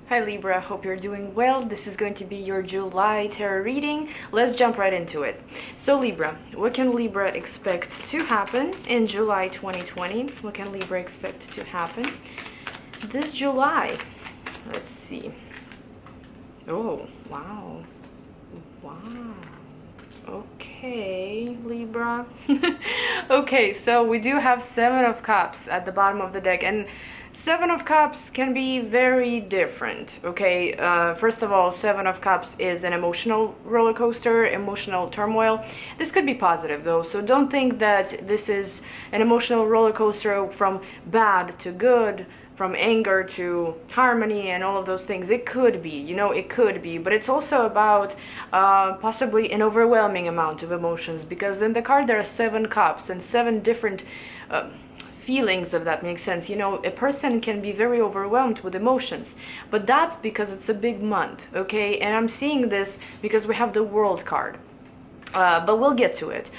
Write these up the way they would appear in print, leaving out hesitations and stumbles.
Hi Libra, hope you're doing well. This is going to be your July tarot reading. Let's jump right into it. So Libra, what can Libra expect to happen in July 2020? What can Libra expect to happen this July? Let's see. Oh, wow. Wow. Okay, Libra. Okay, so we do have Seven of Cups at the bottom of the deck, and Seven of Cups can be very different, okay? First of all, Seven of Cups is an emotional roller coaster, emotional turmoil. This could be positive though, so don't think that this is an emotional roller coaster from bad to good, from anger to harmony and all of those things. It could be, it could be, but it's also about possibly an overwhelming amount of emotions, because in the card there are Seven Cups and seven different feelings, if that makes sense. A person can be very overwhelmed with emotions, but that's because it's a big month, okay? And I'm seeing this because we have the World card, but we'll get to it.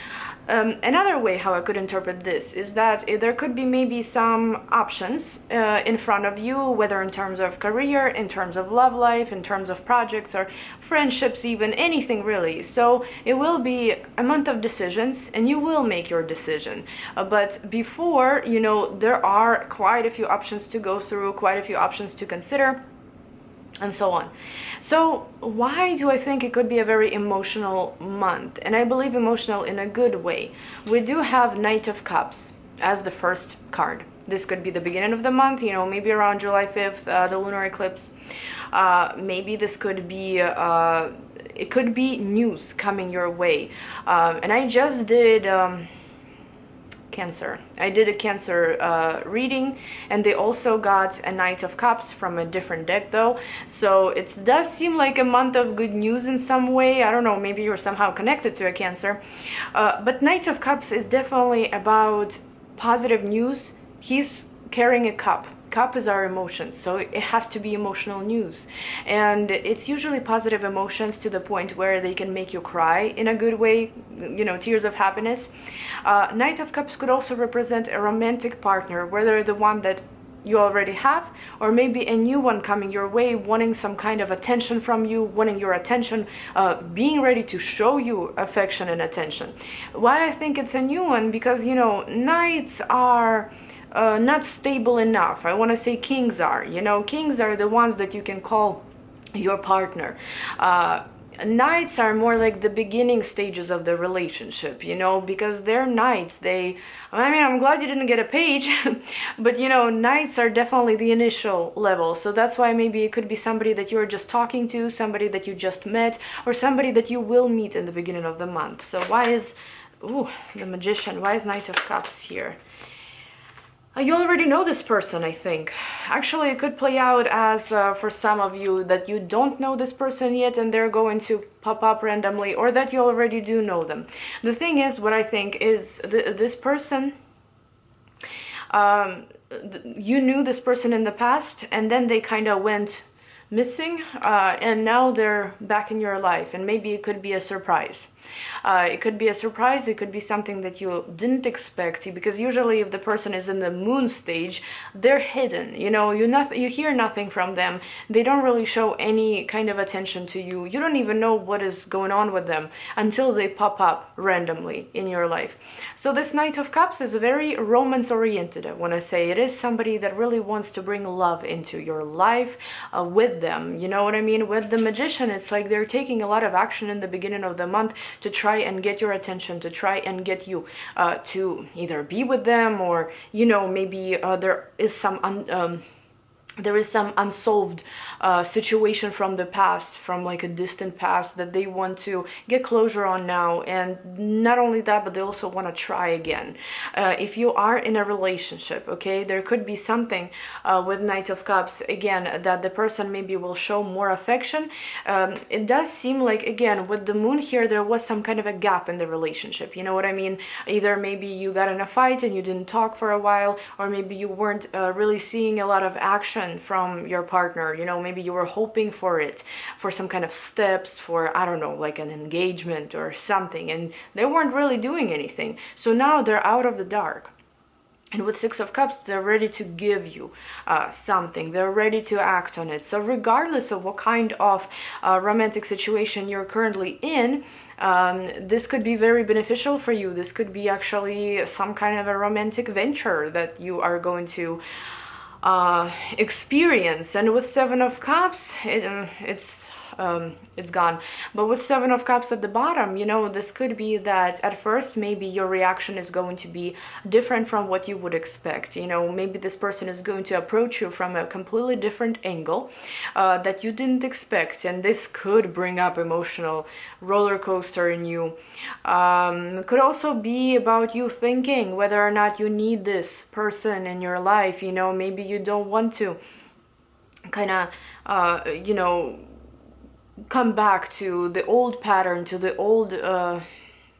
Another way how I could interpret this is that there could be maybe some options in front of you, whether in terms of career, in terms of love life, in terms of projects or friendships, even anything really. So it will be a month of decisions and you will make your decision. But before, there are quite a few options to go through, quite a few options to consider, and so on. So why do I think it could be a very emotional month? And I believe emotional in a good way. We do have Knight of Cups as the first card. This could be the beginning of the month, maybe around July 5th, the lunar eclipse. Maybe this could be it could be news coming your way. And I just did Cancer. I did a Cancer reading, and they also got a Knight of Cups from a different deck though, so it does seem like a month of good news in some way. I don't know, maybe you're somehow connected to a Cancer, but Knight of Cups is definitely about positive news. He's carrying a cup. Cup is our emotions, so it has to be emotional news, and it's usually positive emotions to the point where they can make you cry in a good way, tears of happiness. Knight of Cups could also represent a romantic partner, whether the one that you already have or maybe a new one coming your way, wanting some kind of attention from you, wanting your attention, being ready to show you affection and attention. Why I think it's a new one? Because knights are not stable enough. I want to say kings are. Kings are the ones that you can call your partner. Knights are more like the beginning stages of the relationship, because they're knights. I'm glad you didn't get a page, but knights are definitely the initial level. So that's why maybe it could be somebody that you're just talking to, somebody that you just met, or somebody that you will meet in the beginning of the month. So why is, the Magician, why is Knight of Cups here? You already know this person, I think. Actually, it could play out as, for some of you, that you don't know this person yet and they're going to pop up randomly, or that you already do know them. The thing is, what I think is, this person, you knew this person in the past, and then they kind of went missing, and now they're back in your life, and maybe it could be a surprise. It could be a surprise, it could be something that you didn't expect, because usually if the person is in the moon stage, they're hidden, you hear nothing from them, they don't really show any kind of attention to you, you don't even know what is going on with them until they pop up randomly in your life. So this Knight of Cups is very romance oriented. I want to say it is somebody that really wants to bring love into your life with them, you know what I mean? With the Magician, it's like they're taking a lot of action in the beginning of the month to try and get your attention, to try and get you to either be with them, or maybe there is some unsolved situation from the past, from like a distant past, that they want to get closure on now. And not only that, but they also want to try again. If you are in a relationship, okay, there could be something with Knight of Cups, again, that the person maybe will show more affection. It does seem like, again, with the moon here, there was some kind of a gap in the relationship, you know what I mean? Either maybe you got in a fight and you didn't talk for a while, or maybe you weren't really seeing a lot of action from your partner. Maybe you were hoping for it, for some kind of steps, for, I don't know, like an engagement or something, and they weren't really doing anything. So now they're out of the dark. And with Six of Cups, they're ready to give you something. They're ready to act on it. So regardless of what kind of romantic situation you're currently in, this could be very beneficial for you. This could be actually some kind of a romantic venture that you are going to experience. And with Seven of Cups, it's gone. But with Seven of Cups at the bottom, you know, this could be that at first maybe your reaction is going to be different from what you would expect. You know, maybe this person is going to approach you from a completely different angle that you didn't expect, and this could bring up emotional roller coaster in you. It could also be about you thinking whether or not you need this person in your life. You know, maybe you don't want to kind of you know, come back to the old pattern, to the old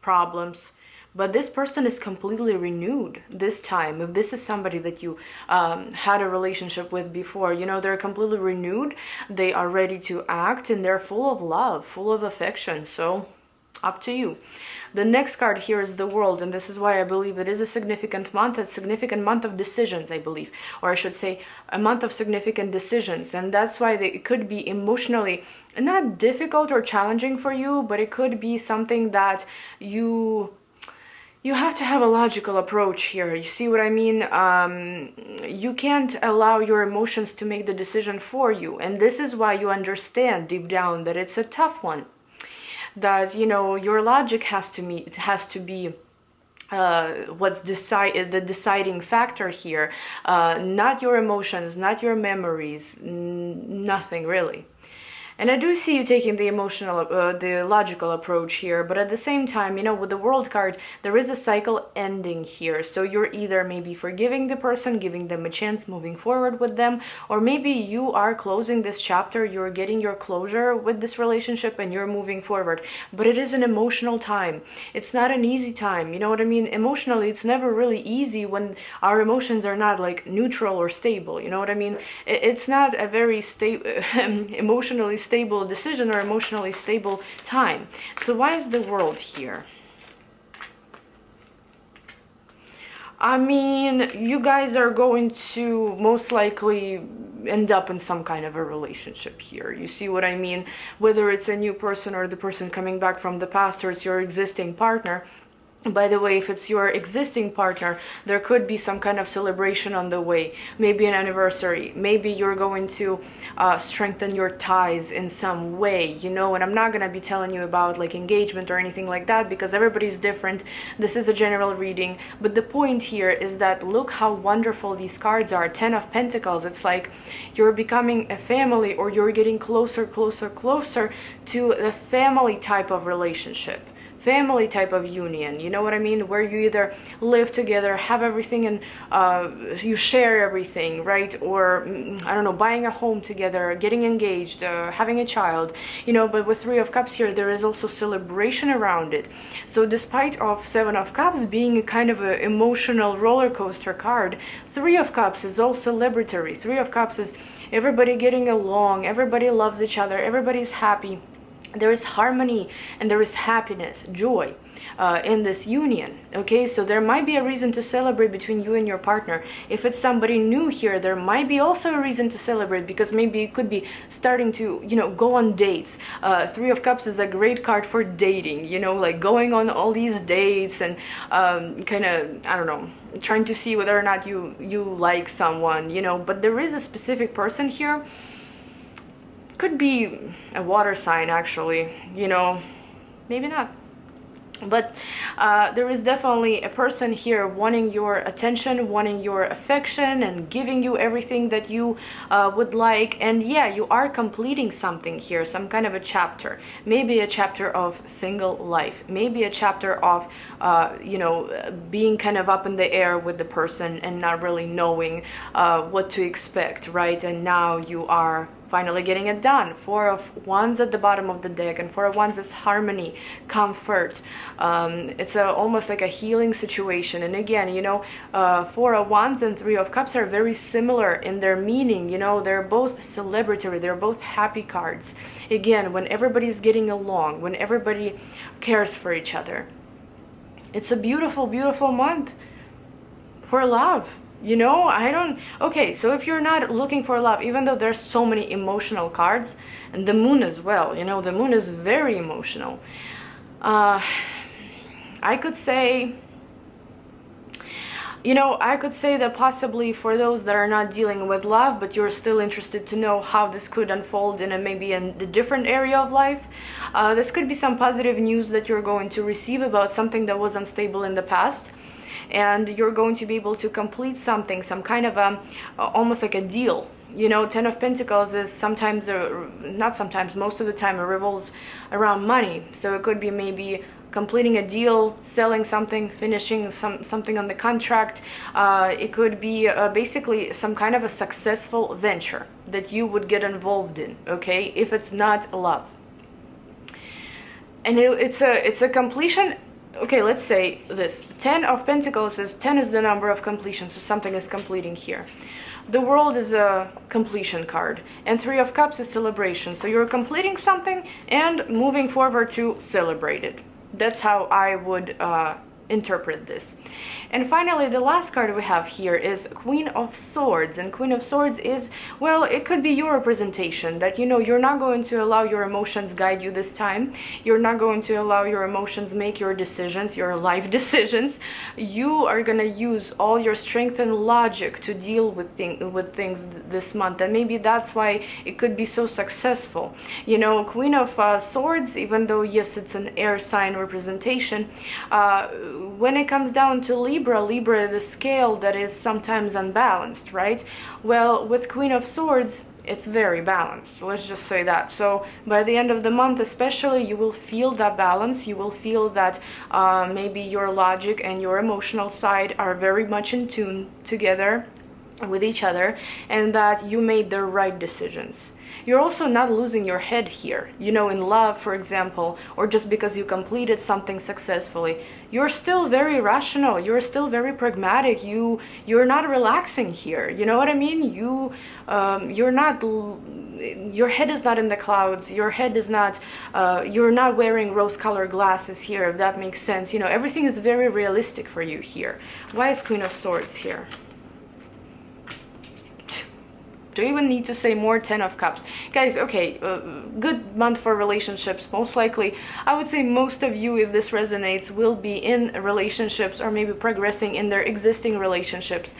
problems, but this person is completely renewed this time. If this is somebody that you had a relationship with before, you know, they're completely renewed, they are ready to act, and they're full of love, full of affection. So up to you. The next card here is the World, and this is why I believe it is a significant month, a significant month of decisions, I believe, or I should say a month of significant decisions. And that's why it could be emotionally not difficult or challenging for you, but it could be something that you have to have a logical approach here. You see what I mean? You can't allow your emotions to make the decision for you, and this is why you understand deep down that it's a tough one, that, you know, your logic has to be what's the deciding factor here, not your emotions, not your memories, nothing really. And I do see you taking the the logical approach here, but at the same time, you know, with the World card, there is a cycle ending here. So you're either maybe forgiving the person, giving them a chance, moving forward with them, or maybe you are closing this chapter, you're getting your closure with this relationship, and you're moving forward. But it is an emotional time. It's not an easy time, you know what I mean? Emotionally, it's never really easy when our emotions are not like neutral or stable, you know what I mean? It's not a very emotionally stable decision or emotionally stable time. So why is the World here? I mean, you guys are going to most likely end up in some kind of a relationship here. You see what I mean? Whether it's a new person or the person coming back from the past, or it's your existing partner. By the way, if it's your existing partner, there could be some kind of celebration on the way, maybe an anniversary, maybe you're going to strengthen your ties in some way, you know, and I'm not going to be telling you about like engagement or anything like that, because everybody's different. This is a general reading, but the point here is that look how wonderful these cards are. 10 of Pentacles, it's like you're becoming a family, or you're getting closer to a family type of relationship, family type of union, you know what I mean, where you either live together, have everything, and you share everything, right? Or I don't know, buying a home together, getting engaged, having a child, you know. But with Three of Cups here, there is also celebration around it. So despite of Seven of Cups being a kind of an emotional roller coaster card, Three of Cups is all celebratory. Three of Cups is everybody getting along, everybody loves each other, everybody's happy. There is harmony and there is happiness, joy in this union. Okay, so there might be a reason to celebrate between you and your partner. If it's somebody new here, there might be also a reason to celebrate, because maybe you could be starting to, you know, go on dates. Three of Cups is a great card for dating, you know, like going on all these dates and kind of, I don't know, trying to see whether or not you like someone, you know. But there is a specific person here. Could be a water sign, actually, you know, maybe not, but there is definitely a person here wanting your attention, wanting your affection, and giving you everything that you would like. And yeah, you are completing something here, some kind of a chapter, maybe a chapter of single life, maybe a chapter of you know, being kind of up in the air with the person and not really knowing what to expect, right? And now you are finally getting it done. Four of Wands at the bottom of the deck, and Four of Wands is harmony, comfort. It's almost like a healing situation. And again, you know, Four of Wands and Three of Cups are very similar in their meaning. You know, they're both celebratory, they're both happy cards. Again, when everybody's getting along, when everybody cares for each other. It's a beautiful, beautiful month for love. You know, I don't... Okay, so if you're not looking for love, even though there's so many emotional cards, and the moon as well, you know, the moon is very emotional. I could say... You know, I could say that possibly for those that are not dealing with love, but you're still interested to know how this could unfold in maybe a different area of life, this could be some positive news that you're going to receive about something that was unstable in the past. And you're going to be able to complete something, some kind of almost like a deal. You know, Ten of Pentacles is sometimes, not sometimes, most of the time it revolves around money. So it could be maybe completing a deal, selling something, finishing something on the contract. It could be basically some kind of a successful venture that you would get involved in, okay, if it's not love. And it's a completion. Okay, let's say this. 10 of Pentacles is 10 is the number of completion, so something is completing here. The World is a completion card, and 3 of Cups is celebration. So you're completing something and moving forward to celebrate it. That's how I would interpret this. And finally, the last card we have here is Queen of Swords. And Queen of Swords is, well, it could be your representation that, you know, you're not going to allow your emotions guide you this time. You're not going to allow your emotions make your decisions, your life decisions. You are going to use all your strength and logic to deal with things this month. And maybe that's why it could be so successful. You know, Queen of Swords, even though, yes, it's an air sign representation, when it comes down to Libra, the scale that is sometimes unbalanced, right? Well, with Queen of Swords, it's very balanced. Let's just say that. So by the end of the month, especially, you will feel that balance. You will feel that maybe your logic and your emotional side are very much in tune together with each other, and that you made the right decisions. You're also not losing your head here. You know, in love, for example, or just because you completed something successfully, you're still very rational. You're still very pragmatic. You're not relaxing here. You know what I mean? You're not. Your head is not in the clouds. Your head is not. You're not wearing rose-colored glasses here. If that makes sense. You know, everything is very realistic for you here. Why is Queen of Swords here? Do you even need to say more? 10 of Cups. Guys, okay, good month for relationships. Most likely, I would say most of you, if this resonates, will be in relationships or maybe progressing in their existing relationships,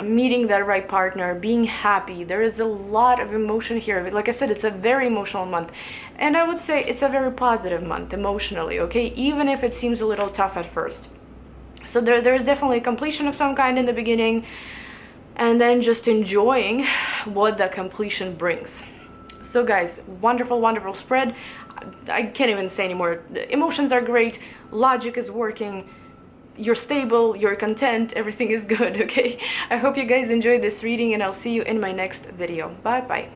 meeting that right partner, being happy. There is a lot of emotion here. Like I said, it's a very emotional month. And I would say it's a very positive month emotionally, okay? Even if it seems a little tough at first. So there's definitely a completion of some kind in the beginning, and then just enjoying what the completion brings. So guys, wonderful, wonderful spread. I can't even say anymore. The emotions are great, logic is working, you're stable, you're content, everything is good, okay? I hope you guys enjoyed this reading, and I'll see you in my next video. Bye bye.